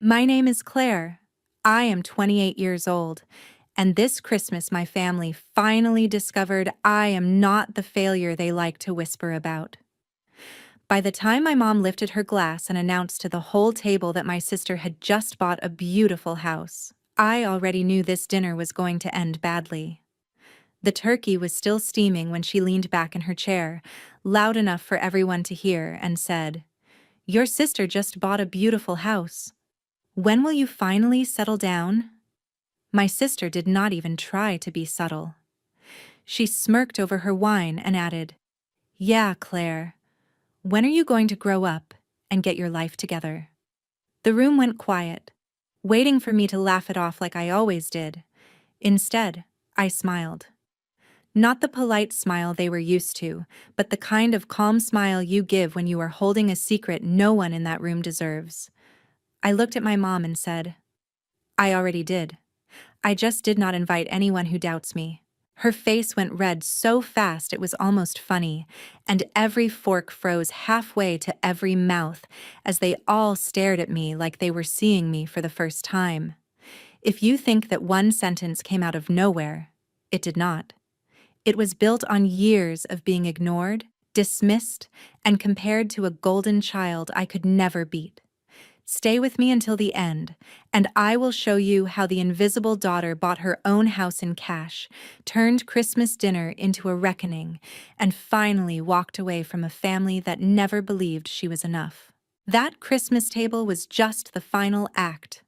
My name is Claire. I am 28 years old, and this Christmas my family finally discovered I am not the failure they like to whisper about. By the time my mom lifted her glass and announced to the whole table that my sister had just bought a beautiful house, I already knew this dinner was going to end badly. The turkey was still steaming when she leaned back in her chair, loud enough for everyone to hear, and said, "Your sister just bought a beautiful house. When will you finally settle down?" My sister did not even try to be subtle. She smirked over her wine and added, "Yeah, Claire. When are you going to grow up and get your life together?" The room went quiet, waiting for me to laugh it off like I always did. Instead, I smiled. Not the polite smile they were used to, but the kind of calm smile you give when you are holding a secret no one in that room deserves. I looked at my mom and said, "I already did. I just did not invite anyone who doubts me." Her face went red so fast it was almost funny, and every fork froze halfway to every mouth as they all stared at me like they were seeing me for the first time. If you think that one sentence came out of nowhere, it did not. It was built on years of being ignored, dismissed, and compared to a golden child I could never beat. Stay with me until the end, and I will show you how the invisible daughter bought her own house in cash, turned Christmas dinner into a reckoning, and finally walked away from a family that never believed she was enough. That Christmas table was just the final act.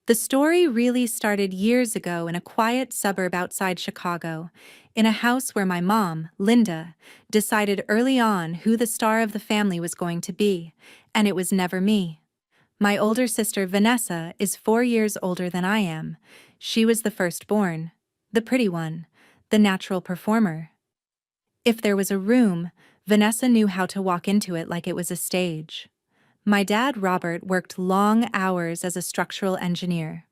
The story really started years ago in a quiet suburb outside Chicago, in a house where my mom, Linda, decided early on who the star of the family was going to be, and it was never me. My older sister, Vanessa, is 4 years older than I am. She was the firstborn, the pretty one, the natural performer. If there was a room, Vanessa knew how to walk into it like it was a stage. My dad, Robert, worked long hours as a structural engineer,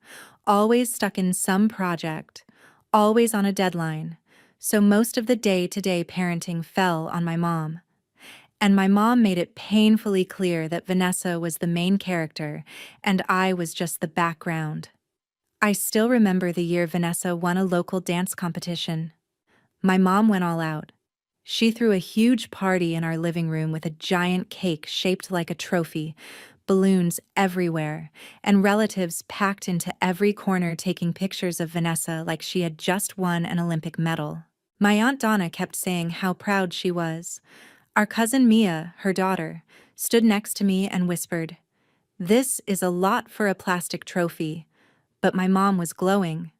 always stuck in some project, always on a deadline, so most of the day-to-day parenting fell on my mom. And my mom made it painfully clear that Vanessa was the main character and I was just the background. I still remember the year Vanessa won a local dance competition. My mom went all out. She threw a huge party in our living room with a giant cake shaped like a trophy, balloons everywhere, and relatives packed into every corner taking pictures of Vanessa like she had just won an Olympic medal. My Aunt Donna kept saying how proud she was. Our cousin Mia, her daughter, stood next to me and whispered, "This is a lot for a plastic trophy," but my mom was glowing.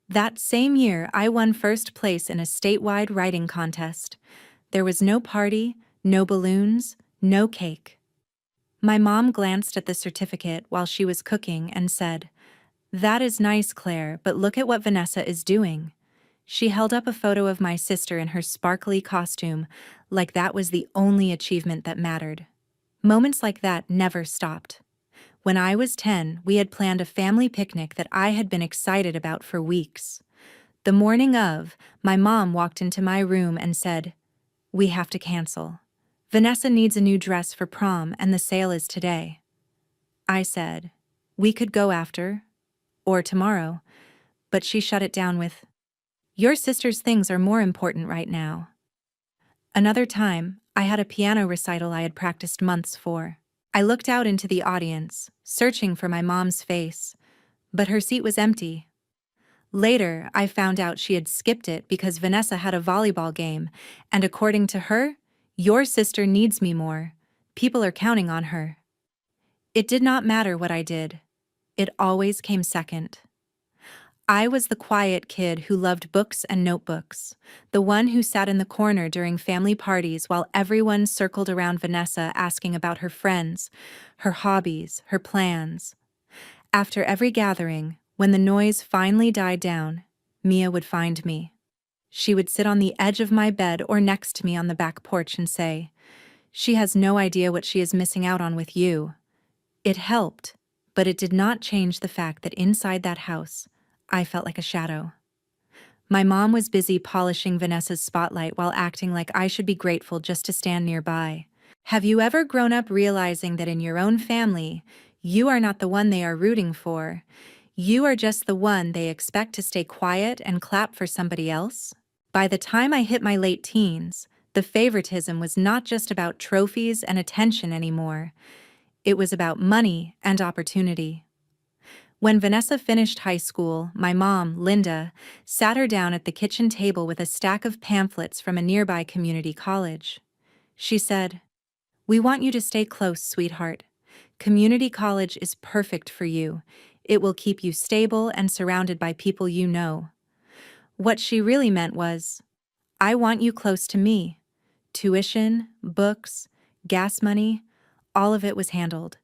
That same year, I won first place in a statewide writing contest. There was no party, no balloons, no cake. My mom glanced at the certificate while she was cooking and said, "That is nice, Claire, but look at what Vanessa is doing." She held up a photo of my sister in her sparkly costume, like that was the only achievement that mattered. Moments like that never stopped. When I was 10, we had planned a family picnic that I had been excited about for weeks. The morning of, my mom walked into my room and said, "We have to cancel. Vanessa needs a new dress for prom and the sale is today." I said, "We could go after, or tomorrow," but she shut it down with, "Your sister's things are more important right now." Another time, I had a piano recital I had practiced months for. I looked out into the audience, searching for my mom's face, but her seat was empty. Later, I found out she had skipped it because Vanessa had a volleyball game, and according to her, "Your sister needs me more. People are counting on her." It did not matter what I did. It always came second. I was the quiet kid who loved books and notebooks, the one who sat in the corner during family parties while everyone circled around Vanessa asking about her friends, her hobbies, her plans. After every gathering, when the noise finally died down, Mia would find me. She would sit on the edge of my bed or next to me on the back porch and say, "She has no idea what she is missing out on with you." It helped, but it did not change the fact that inside that house, I felt like a shadow. My mom was busy polishing Vanessa's spotlight while acting like I should be grateful just to stand nearby. Have you ever grown up realizing that in your own family, You are not the one they are rooting for. You are just the one they expect to stay quiet and clap for somebody else. By the time I hit my late teens, the favoritism was not just about trophies and attention anymore. It was about money and opportunity. When Vanessa finished high school, my mom, Linda, sat her down at the kitchen table with a stack of pamphlets from a nearby community college. She said, "We want you to stay close, sweetheart. Community college is perfect for you. It will keep you stable and surrounded by people you know." What she really meant was, "I want you close to me." Tuition, books, gas money, all of it was handled.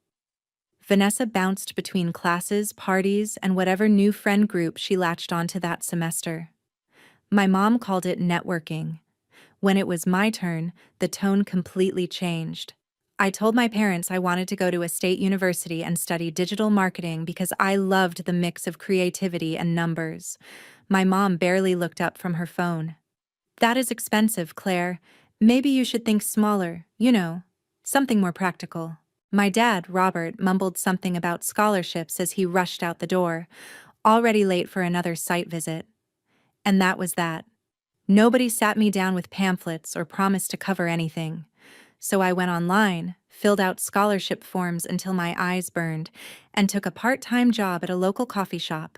Vanessa bounced between classes, parties, and whatever new friend group she latched onto that semester. My mom called it networking. When it was my turn, the tone completely changed. I told my parents I wanted to go to a state university and study digital marketing because I loved the mix of creativity and numbers. My mom barely looked up from her phone. "That is expensive, Claire. Maybe you should think smaller, something more practical." My dad, Robert, mumbled something about scholarships as he rushed out the door, already late for another site visit. And that was that. Nobody sat me down with pamphlets or promised to cover anything. So I went online, filled out scholarship forms until my eyes burned, and took a part-time job at a local coffee shop.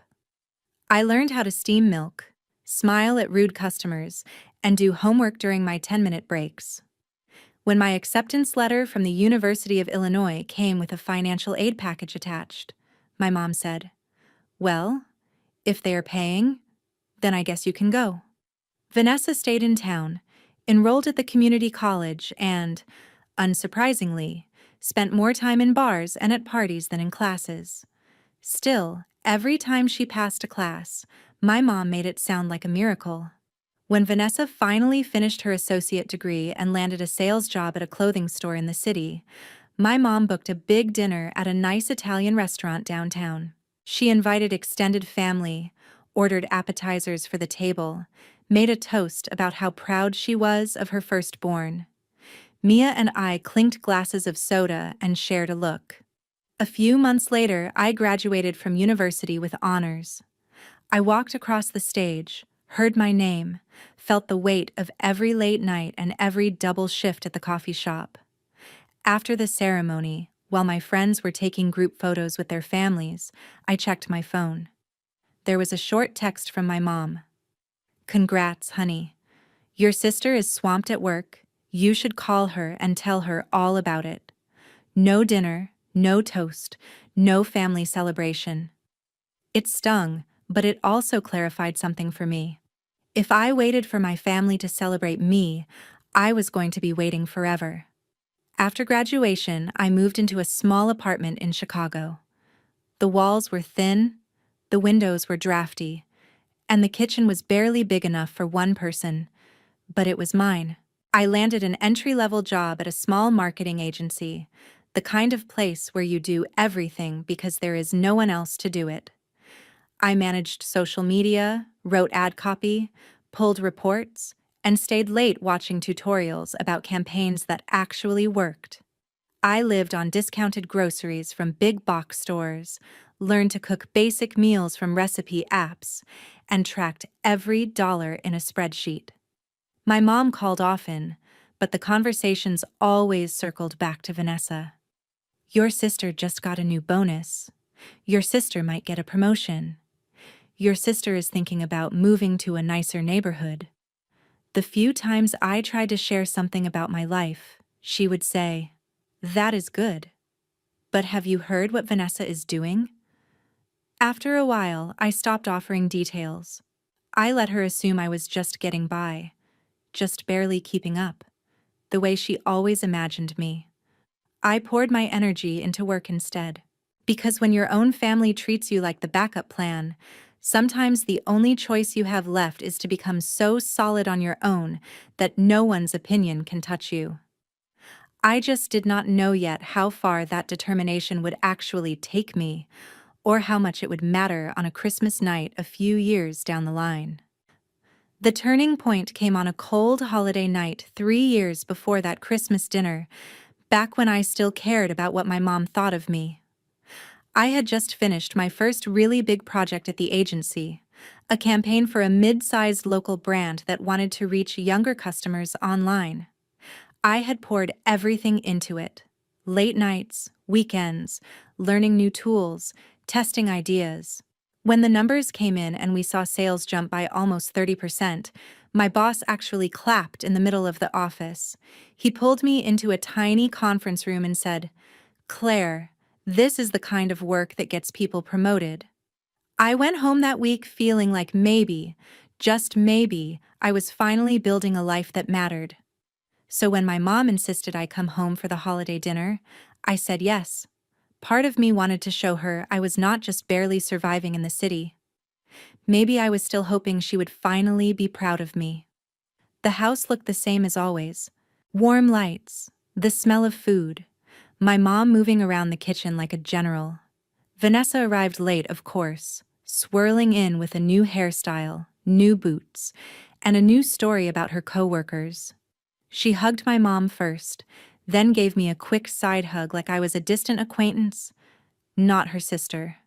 I learned how to steam milk, smile at rude customers, and do homework during my 10-minute breaks. When my acceptance letter from the University of Illinois came with a financial aid package attached, my mom said, "Well, if they are paying, then I guess you can go." Vanessa stayed in town, enrolled at the community college, and, unsurprisingly, spent more time in bars and at parties than in classes. Still, every time she passed a class, my mom made it sound like a miracle. When Vanessa finally finished her associate degree and landed a sales job at a clothing store in the city, my mom booked a big dinner at a nice Italian restaurant downtown. She invited extended family, ordered appetizers for the table, made a toast about how proud she was of her firstborn. Mia and I clinked glasses of soda and shared a look. A few months later, I graduated from university with honors. I walked across the stage, heard my name, felt the weight of every late night and every double shift at the coffee shop. After the ceremony, while my friends were taking group photos with their families, I checked my phone. There was a short text from my mom. "Congrats, honey. Your sister is swamped at work. You should call her and tell her all about it. No dinner, no toast, no family celebration." It stung, but it also clarified something for me. If I waited for my family to celebrate me, I was going to be waiting forever. After graduation, I moved into a small apartment in Chicago. The walls were thin, the windows were drafty, and the kitchen was barely big enough for one person, but it was mine. I landed an entry-level job at a small marketing agency, the kind of place where you do everything because there is no one else to do it. I managed social media, wrote ad copy, pulled reports, and stayed late watching tutorials about campaigns that actually worked. I lived on discounted groceries from big box stores, learned to cook basic meals from recipe apps, and tracked every dollar in a spreadsheet. My mom called often, but the conversations always circled back to Vanessa. "Your sister just got a new bonus. Your sister might get a promotion. Your sister is thinking about moving to a nicer neighborhood." The few times I tried to share something about my life, she would say, "That is good. But have you heard what Vanessa is doing?" After a while, I stopped offering details. I let her assume I was just getting by, just barely keeping up, the way she always imagined me. I poured my energy into work instead. Because when your own family treats you like the backup plan, sometimes the only choice you have left is to become so solid on your own that no one's opinion can touch you. I just did not know yet how far that determination would actually take me, or how much it would matter on a Christmas night a few years down the line. The turning point came on a cold holiday night 3 years before that Christmas dinner, back when I still cared about what my mom thought of me. I had just finished my first really big project at the agency, a campaign for a mid-sized local brand that wanted to reach younger customers online. I had poured everything into it. Late nights, weekends, learning new tools, testing ideas. When the numbers came in and we saw sales jump by almost 30%, my boss actually clapped in the middle of the office. He pulled me into a tiny conference room and said, "Claire, this is the kind of work that gets people promoted." I went home that week feeling like maybe, just maybe, I was finally building a life that mattered. So when my mom insisted I come home for the holiday dinner, I said yes. Part of me wanted to show her I was not just barely surviving in the city. Maybe I was still hoping she would finally be proud of me. The house looked the same as always. Warm lights, the smell of food, my mom moving around the kitchen like a general. Vanessa arrived late, of course, swirling in with a new hairstyle, new boots, and a new story about her coworkers. She hugged my mom first, then gave me a quick side hug like I was a distant acquaintance, not her sister.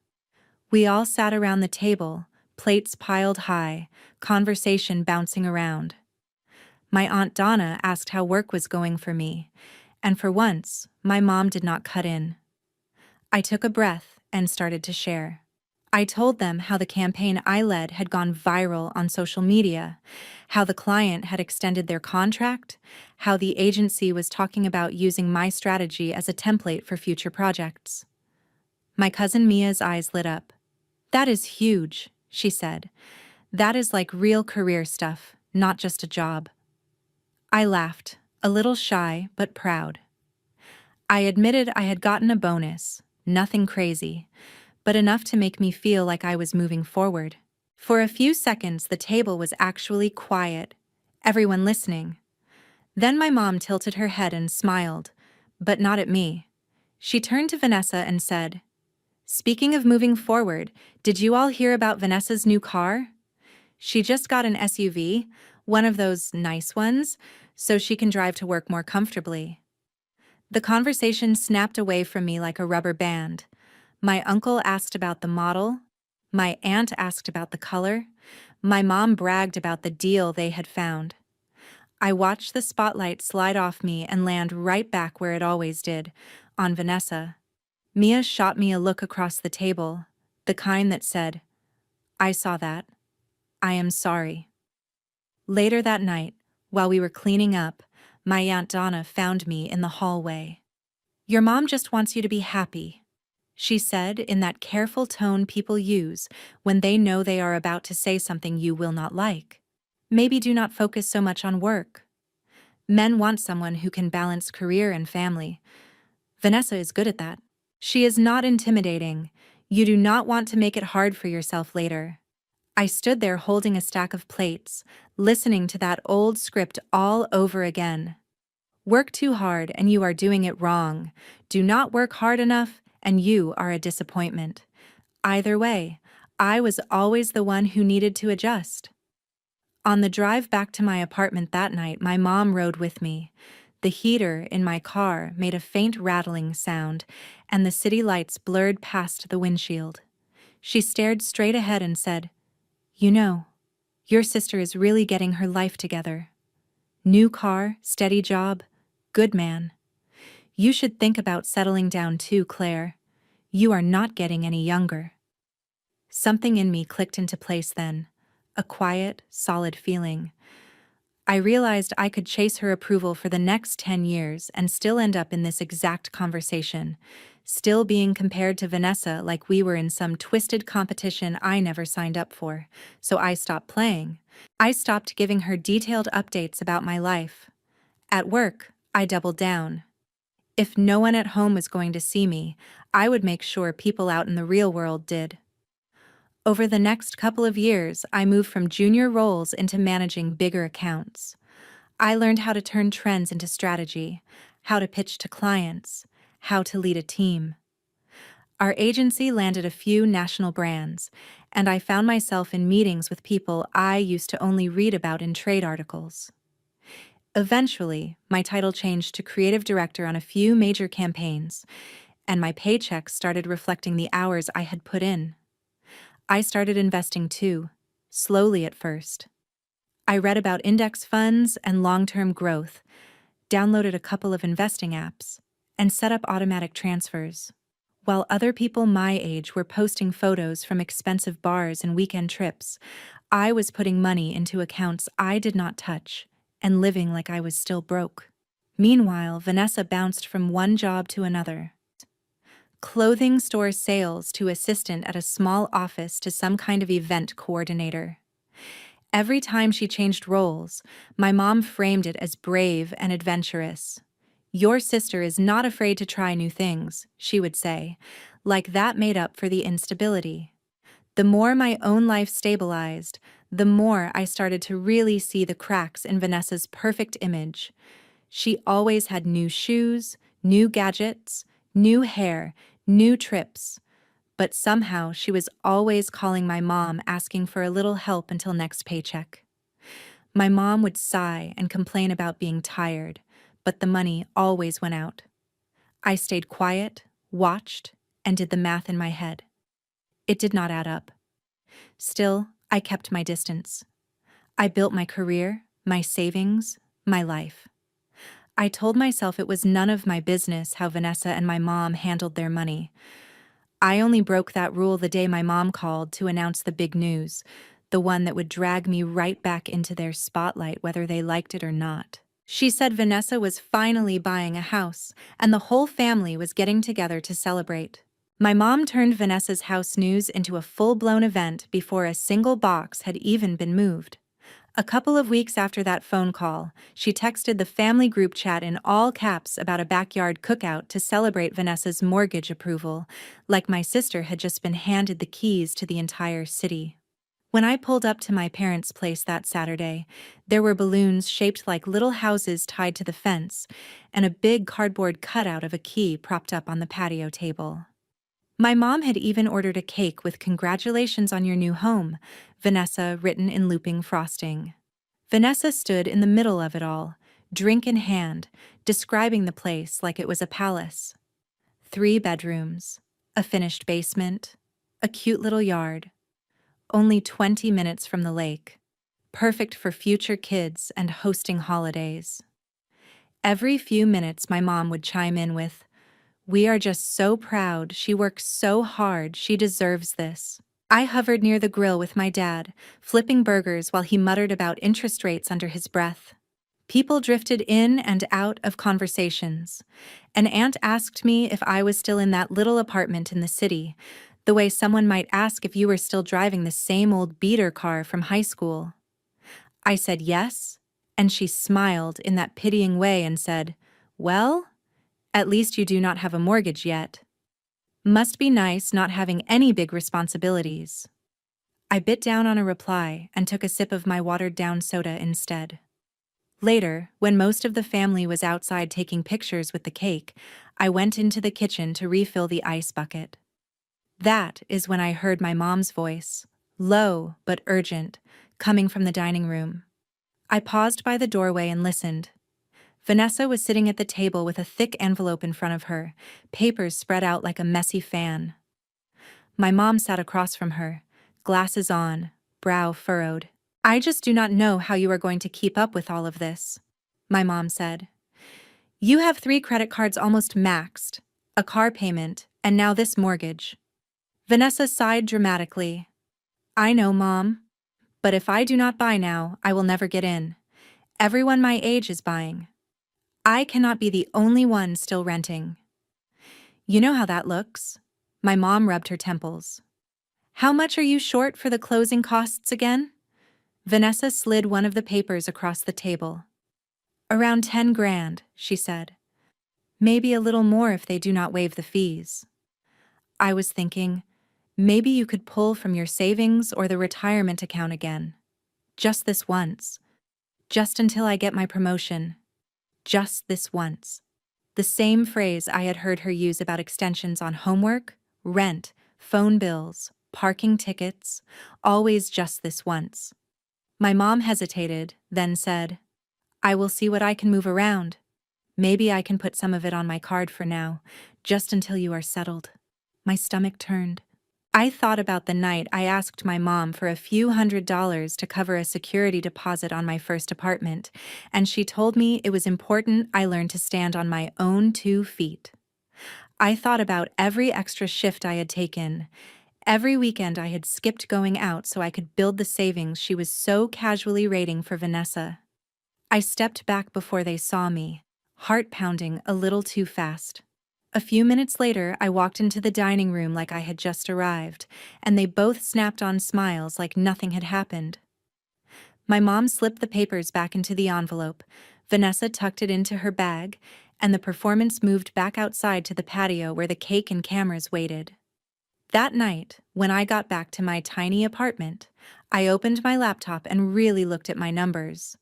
We all sat around the table, plates piled high, conversation bouncing around. My Aunt Donna asked how work was going for me, and for once, my mom did not cut in. I took a breath and started to share. I told them how the campaign I led had gone viral on social media, how the client had extended their contract, how the agency was talking about using my strategy as a template for future projects. My cousin Mia's eyes lit up. "That is huge," she said. "That is like real career stuff, not just a job." I laughed, a little shy but proud. I admitted I had gotten a bonus, nothing crazy, but enough to make me feel like I was moving forward. For a few seconds, the table was actually quiet, everyone listening. Then my mom tilted her head and smiled, but not at me. She turned to Vanessa and said, "Speaking of moving forward, did you all hear about Vanessa's new car? She just got an SUV, one of those nice ones, so she can drive to work more comfortably." The conversation snapped away from me like a rubber band. My uncle asked about the model. My aunt asked about the color. My mom bragged about the deal they had found. I watched the spotlight slide off me and land right back where it always did, on Vanessa. Mia shot me a look across the table, the kind that said, "I saw that. I am sorry." Later that night, while we were cleaning up, my Aunt Donna found me in the hallway. "Your mom just wants you to be happy," she said in that careful tone people use when they know they are about to say something you will not like. "Maybe do not focus so much on work. Men want someone who can balance career and family. Vanessa is good at that. She is not intimidating. You do not want to make it hard for yourself later." I stood there holding a stack of plates, listening to that old script all over again. Work too hard and you are doing it wrong. Do not work hard enough and you are a disappointment. Either way, I was always the one who needed to adjust. On the drive back to my apartment that night, my mom rode with me. The heater in my car made a faint rattling sound, and the city lights blurred past the windshield. She stared straight ahead and said, "You know, your sister is really getting her life together. New car, steady job, good man. You should think about settling down too, Claire. You are not getting any younger." Something in me clicked into place then, a quiet, solid feeling. I realized I could chase her approval for the next 10 years and still end up in this exact conversation, still being compared to Vanessa like we were in some twisted competition I never signed up for, so I stopped playing. I stopped giving her detailed updates about my life. At work, I doubled down. If no one at home was going to see me, I would make sure people out in the real world did. Over the next couple of years, I moved from junior roles into managing bigger accounts. I learned how to turn trends into strategy, how to pitch to clients, how to lead a team. Our agency landed a few national brands, and I found myself in meetings with people I used to only read about in trade articles. Eventually, my title changed to creative director on a few major campaigns, and my paycheck started reflecting the hours I had put in. I started investing too, slowly at first. I read about index funds and long-term growth, downloaded a couple of investing apps, and set up automatic transfers. While other people my age were posting photos from expensive bars and weekend trips, I was putting money into accounts I did not touch and living like I was still broke. Meanwhile, Vanessa bounced from one job to another. Clothing store sales to assistant at a small office to some kind of event coordinator. Every time she changed roles, my mom framed it as brave and adventurous. "Your sister is not afraid to try new things," she would say, like that made up for the instability. The more my own life stabilized, the more I started to really see the cracks in Vanessa's perfect image. She always had new shoes, new gadgets, new hair, new trips. But somehow she was always calling my mom asking for a little help until next paycheck. My mom would sigh and complain about being tired, but the money always went out. I stayed quiet, watched, and did the math in my head. It did not add up. Still, I kept my distance. I built my career, my savings, my life. I told myself it was none of my business how Vanessa and my mom handled their money. I only broke that rule the day my mom called to announce the big news, the one that would drag me right back into their spotlight whether they liked it or not. She said Vanessa was finally buying a house, and the whole family was getting together to celebrate. My mom turned Vanessa's house news into a full-blown event before a single box had even been moved. A couple of weeks after that phone call, she texted the family group chat in all caps about a backyard cookout to celebrate Vanessa's mortgage approval, like my sister had just been handed the keys to the entire city. When I pulled up to my parents' place that Saturday, there were balloons shaped like little houses tied to the fence, and a big cardboard cutout of a key propped up on the patio table. My mom had even ordered a cake with "Congratulations on your new home," Vanessa written in looping frosting. Vanessa stood in the middle of it all, drink in hand, describing the place like it was a palace. 3 bedrooms, a finished basement, a cute little yard. Only 20 minutes from the lake. Perfect for future kids and hosting holidays. Every few minutes my mom would chime in with, "We are just so proud, she works so hard, she deserves this." I hovered near the grill with my dad, flipping burgers while he muttered about interest rates under his breath. People drifted in and out of conversations. An aunt asked me if I was still in that little apartment in the city, the way someone might ask if you were still driving the same old beater car from high school. I said yes, and she smiled in that pitying way and said, "Well, at least you do not have a mortgage yet. Must be nice not having any big responsibilities." I bit down on a reply and took a sip of my watered-down soda instead. Later, when most of the family was outside taking pictures with the cake, I went into the kitchen to refill the ice bucket. That is when I heard my mom's voice, low but urgent, coming from the dining room. I paused by the doorway and listened. Vanessa was sitting at the table with a thick envelope in front of her, papers spread out like a messy fan. My mom sat across from her, glasses on, brow furrowed. "I just do not know how you are going to keep up with all of this," my mom said. "You have 3 credit cards almost maxed, a car payment, and now this mortgage." Vanessa sighed dramatically. "I know, Mom. But if I do not buy now, I will never get in. Everyone my age is buying. I cannot be the only one still renting." "You know how that looks." My mom rubbed her temples. "How much are you short for the closing costs again?" Vanessa slid one of the papers across the table. "Around 10 grand, she said. "Maybe a little more if they do not waive the fees." I was thinking, maybe you could pull from your savings or the retirement account again. Just this once. Just until I get my promotion. Just this once. The same phrase I had heard her use about extensions on homework, rent, phone bills, parking tickets, always just this once. My mom hesitated, then said, "I will see what I can move around." Maybe I can put some of it on my card for now, just until you are settled." My stomach turned. I thought about the night I asked my mom for a few $100s to cover a security deposit on my first apartment, and she told me it was important I learn to stand on my own 2 feet. I thought about every extra shift I had taken, every weekend I had skipped going out so I could build the savings she was so casually rating for Vanessa. I stepped back before they saw me, heart pounding a little too fast. A few minutes later, I walked into the dining room like I had just arrived, and they both snapped on smiles like nothing had happened. My mom slipped the papers back into the envelope, Vanessa tucked it into her bag, and the performance moved back outside to the patio where the cake and cameras waited. That night, when I got back to my tiny apartment, I opened my laptop and really looked at my numbers.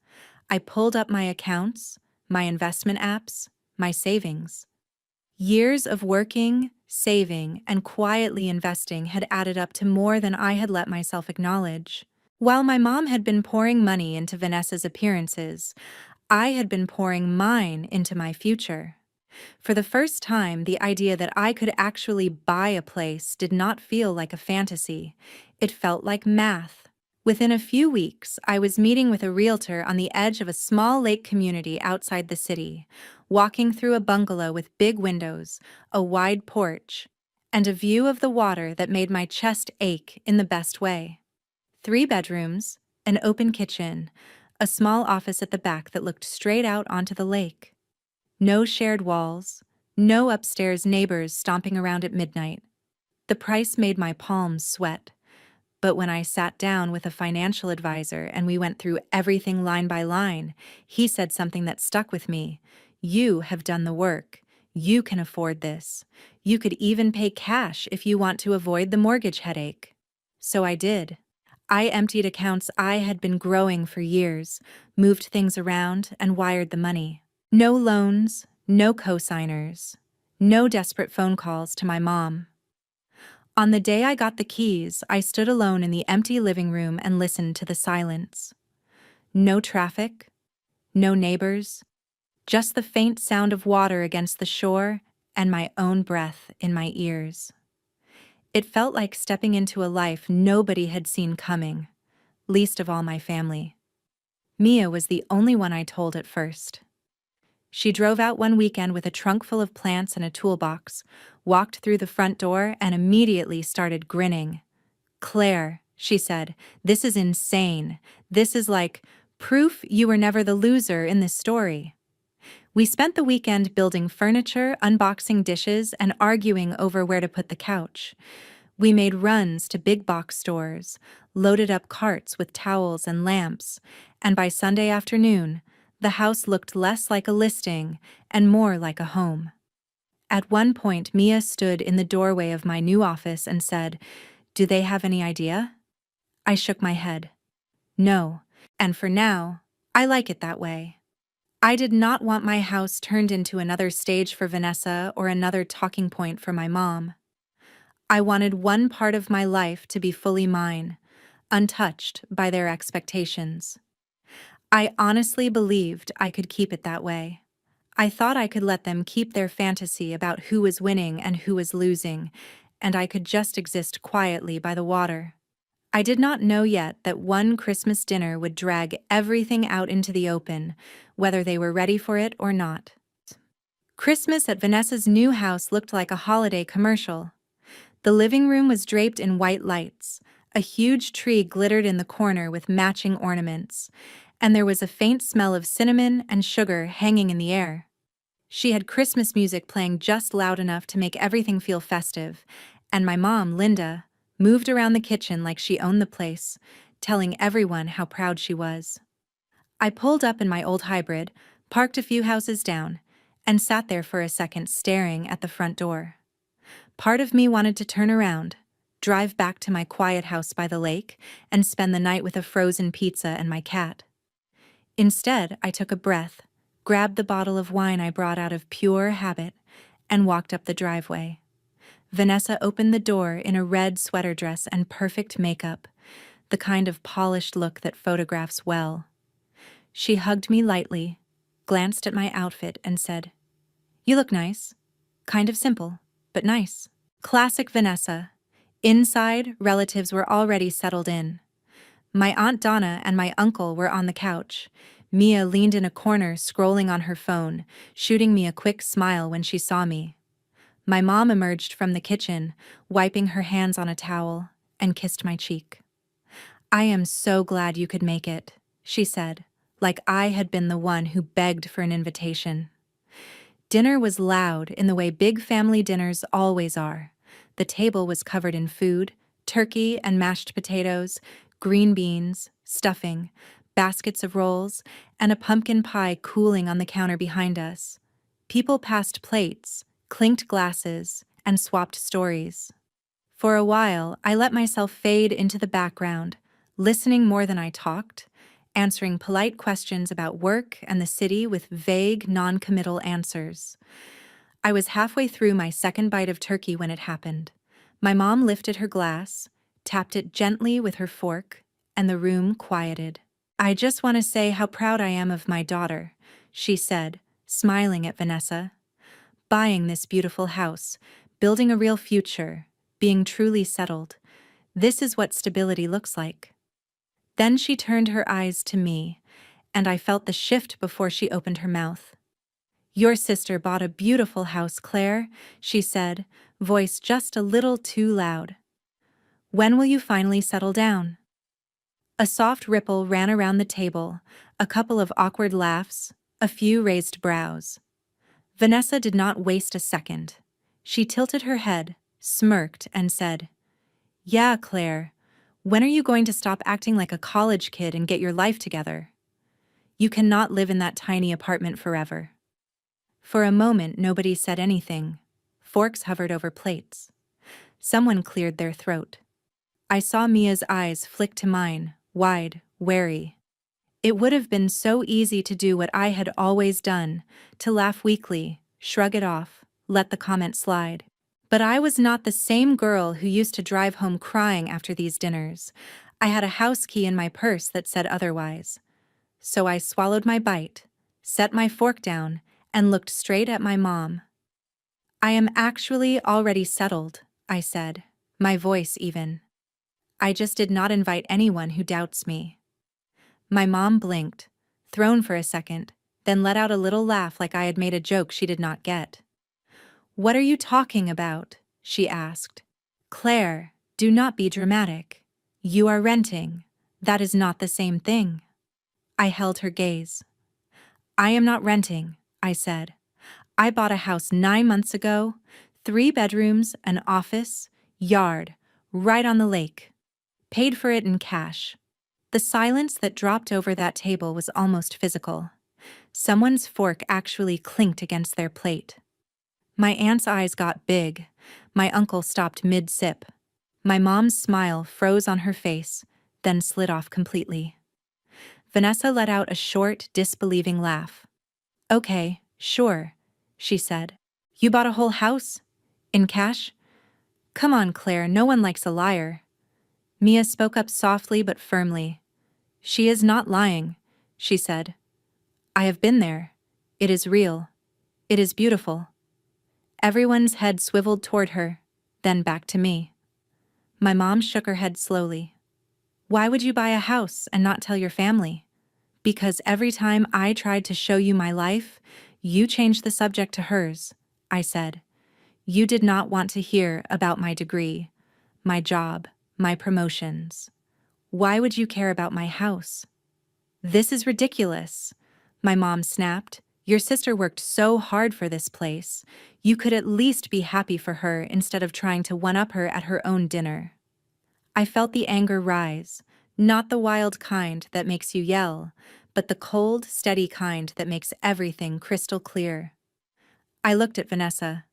I pulled up my accounts, my investment apps, my savings. Years of working, saving, and quietly investing had added up to more than I had let myself acknowledge. While my mom had been pouring money into Vanessa's appearances, I had been pouring mine into my future. For the first time, the idea that I could actually buy a place did not feel like a fantasy. It felt like math. Within a few weeks, I was meeting with a realtor on the edge of a small lake community outside the city, walking through a bungalow with big windows, a wide porch, and a view of the water that made my chest ache in the best way. 3 bedrooms, an open kitchen, a small office at the back that looked straight out onto the lake. No shared walls, no upstairs neighbors stomping around at midnight. The price made my palms sweat. But when I sat down with a financial advisor and we went through everything line by line, he said something that stuck with me. "You have done the work. You can afford this. You could even pay cash if you want to avoid the mortgage headache." So I did. I emptied accounts I had been growing for years, moved things around, and wired the money. No loans, no cosigners, no desperate phone calls to my mom. On the day I got the keys, I stood alone in the empty living room and listened to the silence. No traffic, no neighbors, just the faint sound of water against the shore and my own breath in my ears. It felt like stepping into a life nobody had seen coming, least of all my family. Mia was the only one I told at first. She drove out one weekend with a trunk full of plants and a toolbox, walked through the front door, and immediately started grinning. "Claire," she said, "this is insane. This is like proof you were never the loser in this story." We spent the weekend building furniture, unboxing dishes, and arguing over where to put the couch. We made runs to big box stores, loaded up carts with towels and lamps, and by Sunday afternoon, the house looked less like a listing and more like a home. At one point, Mia stood in the doorway of my new office and said, "Do they have any idea?" I shook my head. No, and for now, I like it that way. I did not want my house turned into another stage for Vanessa or another talking point for my mom. I wanted one part of my life to be fully mine, untouched by their expectations. I honestly believed I could keep it that way. I thought I could let them keep their fantasy about who was winning and who was losing, and I could just exist quietly by the water. I did not know yet that one Christmas dinner would drag everything out into the open, whether they were ready for it or not. Christmas at Vanessa's new house looked like a holiday commercial. The living room was draped in white lights, a huge tree glittered in the corner with matching ornaments, and there was a faint smell of cinnamon and sugar hanging in the air. She had Christmas music playing just loud enough to make everything feel festive, and my mom, Linda, moved around the kitchen like she owned the place, telling everyone how proud she was. I pulled up in my old hybrid, parked a few houses down, and sat there for a second staring at the front door. Part of me wanted to turn around, drive back to my quiet house by the lake, and spend the night with a frozen pizza and my cat. Instead, I took a breath, grabbed the bottle of wine I brought out of pure habit, and walked up the driveway. Vanessa opened the door in a red sweater dress and perfect makeup, the kind of polished look that photographs well. She hugged me lightly, glanced at my outfit, and said, "You look nice. Kind of simple, but nice." Classic Vanessa. Inside, relatives were already settled in. My Aunt Donna and my uncle were on the couch. Mia leaned in a corner, scrolling on her phone, shooting me a quick smile when she saw me. My mom emerged from the kitchen, wiping her hands on a towel, and kissed my cheek. "I am so glad you could make it," she said, like I had been the one who begged for an invitation. Dinner was loud in the way big family dinners always are. The table was covered in food: turkey and mashed potatoes, green beans, stuffing, baskets of rolls, and a pumpkin pie cooling on the counter behind us. People passed plates, clinked glasses, and swapped stories. For a while, I let myself fade into the background, listening more than I talked, answering polite questions about work and the city with vague, non-committal answers. I was halfway through my second bite of turkey when it happened. My mom lifted her glass, tapped it gently with her fork, and the room quieted. "I just want to say how proud I am of my daughter," she said, smiling at Vanessa. "Buying this beautiful house, building a real future, being truly settled. This is what stability looks like." Then she turned her eyes to me, and I felt the shift before she opened her mouth. "Your sister bought a beautiful house, Claire," she said, voice just a little too loud. "When will you finally settle down?" A soft ripple ran around the table, a couple of awkward laughs, a few raised brows. Vanessa did not waste a second. She tilted her head, smirked, and said, "Yeah, Claire, when are you going to stop acting like a college kid and get your life together? You cannot live in that tiny apartment forever." For a moment, nobody said anything. Forks hovered over plates. Someone cleared their throat. I saw Mia's eyes flick to mine, wide, wary. It would have been so easy to do what I had always done, to laugh weakly, shrug it off, let the comment slide. But I was not the same girl who used to drive home crying after these dinners. I had a house key in my purse that said otherwise. So I swallowed my bite, set my fork down, and looked straight at my mom. "I am actually already settled," I said, my voice even. "I just did not invite anyone who doubts me." My mom blinked, thrown for a second, then let out a little laugh like I had made a joke she did not get. "What are you talking about?" she asked. "Claire, do not be dramatic. You are renting. That is not the same thing." I held her gaze. "I am not renting," I said. "I bought a house 9 months ago, 3 bedrooms, an office, yard, right on the lake. Paid for it in cash." The silence that dropped over that table was almost physical. Someone's fork actually clinked against their plate. My aunt's eyes got big. My uncle stopped mid-sip. My mom's smile froze on her face, then slid off completely. Vanessa let out a short, disbelieving laugh. "Okay, sure," she said. "You bought a whole house? In cash? Come on, Claire, no one likes a liar." Mia spoke up softly but firmly. "She is not lying," she said. "I have been there. It is real. It is beautiful." Everyone's head swiveled toward her, then back to me. My mom shook her head slowly. "Why would you buy a house and not tell your family?" "Because every time I tried to show you my life, you changed the subject to hers," I said. "You did not want to hear about my degree, my job, my promotions. Why would you care about my house?" "This is ridiculous," my mom snapped. "Your sister worked so hard for this place. You could at least be happy for her instead of trying to one-up her at her own dinner." I felt the anger rise, not the wild kind that makes you yell, but the cold, steady kind that makes everything crystal clear. I looked at Vanessa.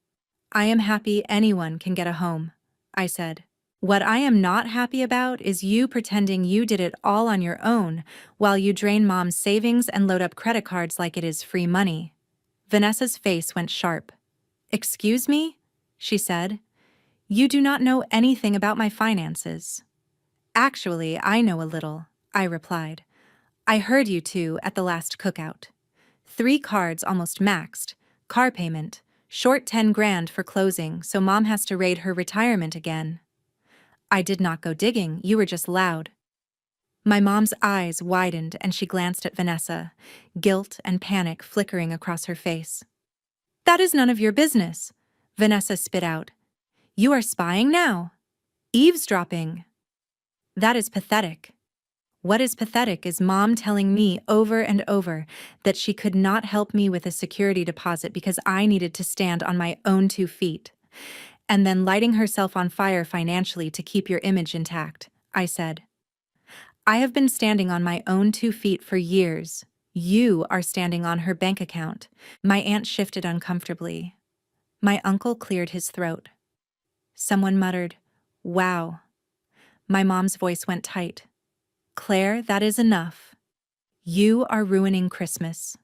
"I am happy anyone can get a home," I said. "What I am not happy about is you pretending you did it all on your own while you drain mom's savings and load up credit cards like it is free money." Vanessa's face went sharp. "Excuse me?" she said. "You do not know anything about my finances." "Actually, I know a little," I replied. "I heard you two at the last cookout. 3 cards almost maxed, car payment, short 10 grand for closing, so mom has to raid her retirement again. I did not go digging, you were just loud. My mom's eyes widened and she glanced at Vanessa, guilt and panic flickering across her face. That is none of your business, Vanessa spit out. You are spying now. Eavesdropping. That is pathetic. What is pathetic is mom telling me over and over that she could not help me with a security deposit because I needed to stand on my own 2 feet. And then lighting herself on fire financially to keep your image intact, I said. I have been standing on my own 2 feet for years. You are standing on her bank account. My aunt shifted uncomfortably. My uncle cleared his throat. Someone muttered, "Wow." My mom's voice went tight. Claire, that is enough. You are ruining Christmas.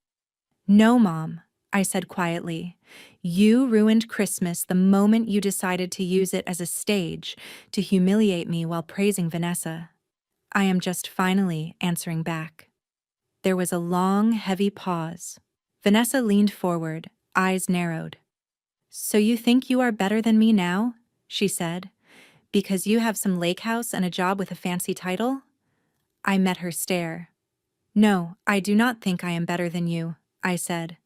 No, Mom, I said quietly. You ruined Christmas the moment you decided to use it as a stage to humiliate me while praising Vanessa. I am just finally answering back. There was a long, heavy pause. Vanessa leaned forward, eyes narrowed. So you think you are better than me now? She said. Because you have some lake house and a job with a fancy title? I met her stare. No, I do not think I am better than you, I said.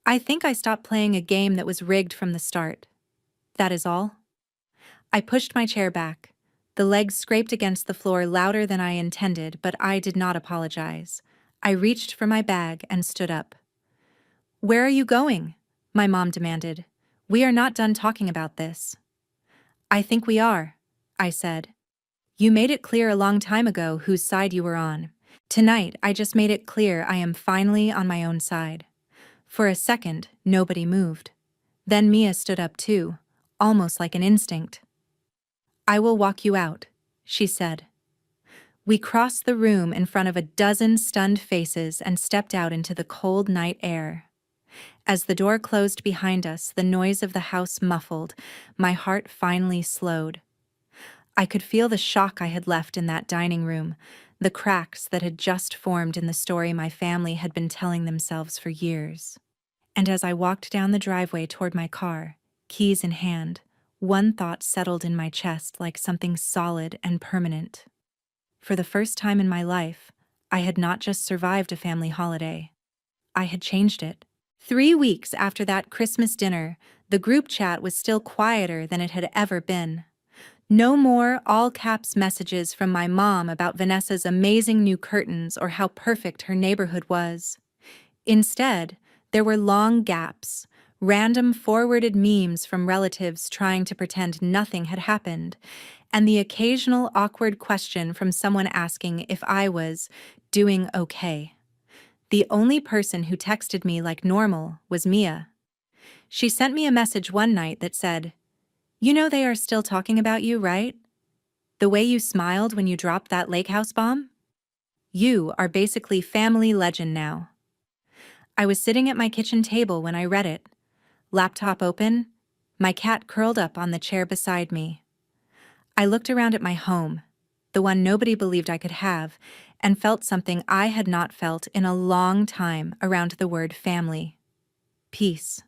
I think I stopped playing a game that was rigged from the start. That is all. I pushed my chair back. The legs scraped against the floor louder than I intended, but I did not apologize. I reached for my bag and stood up. Where are you going? My mom demanded. We are not done talking about this. I think we are, I said. You made it clear a long time ago whose side you were on. Tonight, I just made it clear I am finally on my own side. For a second, nobody moved. Then Mia stood up too, almost like an instinct. I will walk you out, she said. We crossed the room in front of a dozen stunned faces and stepped out into the cold night air. As the door closed behind us, the noise of the house muffled, my heart finally slowed. I could feel the shock I had left in that dining room, the cracks that had just formed in the story my family had been telling themselves for years. And as I walked down the driveway toward my car, keys in hand, one thought settled in my chest like something solid and permanent. For the first time in my life, I had not just survived a family holiday. I had changed it. 3 weeks after that Christmas dinner, the group chat was still quieter than it had ever been. No more all-caps messages from my mom about Vanessa's amazing new curtains or how perfect her neighborhood was. Instead, there were long gaps, random forwarded memes from relatives trying to pretend nothing had happened, and the occasional awkward question from someone asking if I was doing okay. The only person who texted me like normal was Mia. She sent me a message one night that said, "You know they are still talking about you, right? The way you smiled when you dropped that lake house bomb? You are basically family legend now." I was sitting at my kitchen table when I read it. Laptop open, my cat curled up on the chair beside me. I looked around at my home, the one nobody believed I could have, and felt something I had not felt in a long time around the word family. Peace.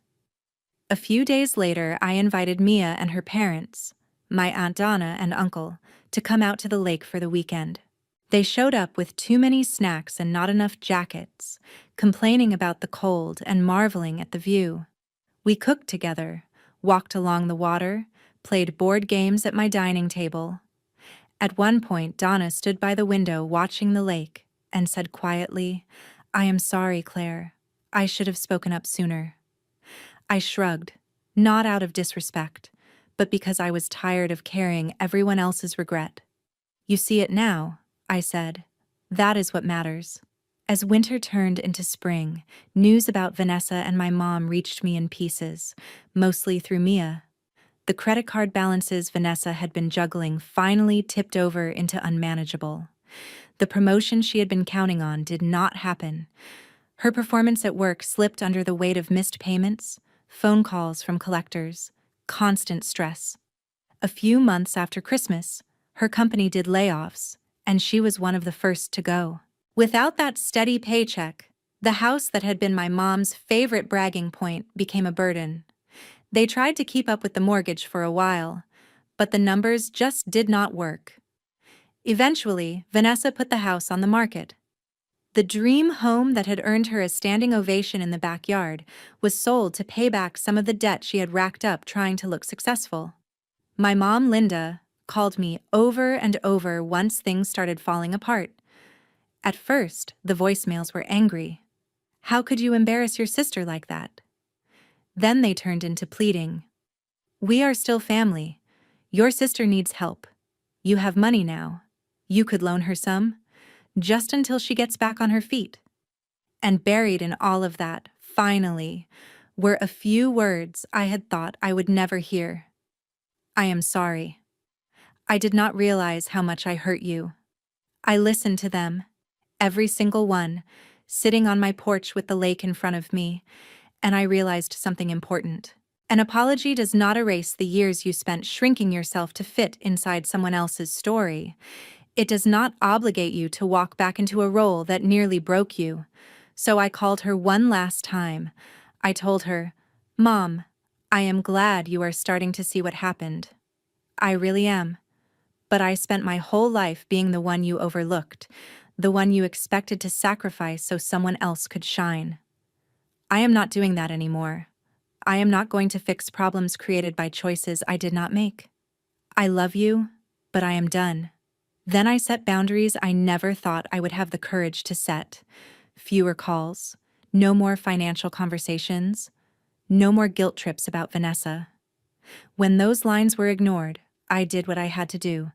A few days later, I invited Mia and her parents, my Aunt Donna and uncle, to come out to the lake for the weekend. They showed up with too many snacks and not enough jackets, complaining about the cold and marveling at the view. We cooked together, walked along the water, played board games at my dining table. At one point, Donna stood by the window watching the lake and said quietly, "I am sorry, Claire. I should have spoken up sooner." I shrugged, not out of disrespect, but because I was tired of carrying everyone else's regret. "You see it now," I said. "That is what matters." As winter turned into spring, news about Vanessa and my mom reached me in pieces, mostly through Mia. The credit card balances Vanessa had been juggling finally tipped over into unmanageable. The promotion she had been counting on did not happen. Her performance at work slipped under the weight of missed payments, phone calls from collectors, constant stress. A few months after Christmas, her company did layoffs, and she was one of the first to go. Without that steady paycheck, The house that had been my mom's favorite bragging point became a burden. They tried to keep up with the mortgage for a while, but the numbers just did not work. Eventually, Vanessa put the house on the market. The dream home that had earned her a standing ovation in the backyard was sold to pay back some of the debt she had racked up trying to look successful. My mom, Linda, called me over and over once things started falling apart. At first, the voicemails were angry. How could you embarrass your sister like that? Then they turned into pleading. We are still family. Your sister needs help. You have money now. You could loan her some, just until she gets back on her feet. And buried in all of that, finally, were a few words I had thought I would never hear. I am sorry. I did not realize how much I hurt you. I listened to them, every single one, sitting on my porch with the lake in front of me, and I realized something important. An apology does not erase the years you spent shrinking yourself to fit inside someone else's story. It does not obligate you to walk back into a role that nearly broke you. So I called her one last time. I told her, Mom, I am glad you are starting to see what happened. I really am. But I spent my whole life being the one you overlooked, the one you expected to sacrifice so someone else could shine. I am not doing that anymore. I am not going to fix problems created by choices I did not make. I love you, but I am done. Then I set boundaries I never thought I would have the courage to set. Fewer calls, no more financial conversations, no more guilt trips about Vanessa. When those lines were ignored, I did what I had to do.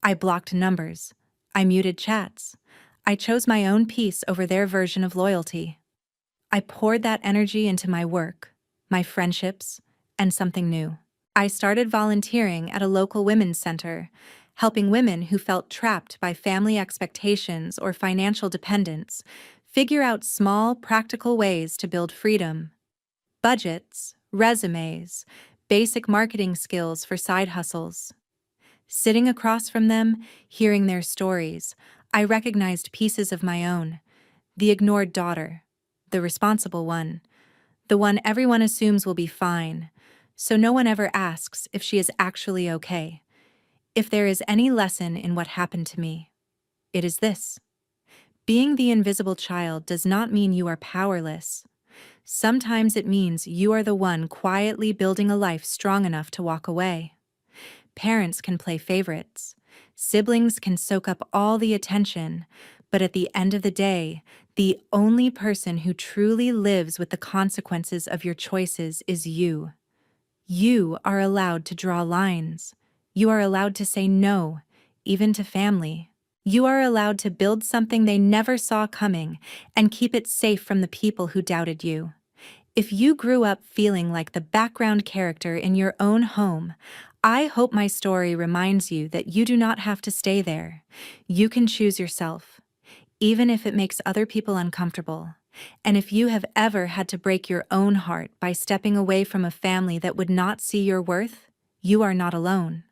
I blocked numbers. I muted chats. I chose my own peace over their version of loyalty. I poured that energy into my work, my friendships, and something new. I started volunteering at a local women's center, helping women who felt trapped by family expectations or financial dependence figure out small, practical ways to build freedom. Budgets, resumes, basic marketing skills for side hustles. Sitting across from them, hearing their stories, I recognized pieces of my own. The ignored daughter, the responsible one, the one everyone assumes will be fine, so no one ever asks if she is actually okay. If there is any lesson in what happened to me, it is this. Being the invisible child does not mean you are powerless. Sometimes it means you are the one quietly building a life strong enough to walk away. Parents can play favorites. Siblings can soak up all the attention, but at the end of the day, the only person who truly lives with the consequences of your choices is you. You are allowed to draw lines. You are allowed to say no, even to family. You are allowed to build something they never saw coming and keep it safe from the people who doubted you. If you grew up feeling like the background character in your own home, I hope my story reminds you that you do not have to stay there. You can choose yourself, even if it makes other people uncomfortable. And if you have ever had to break your own heart by stepping away from a family that would not see your worth, you are not alone.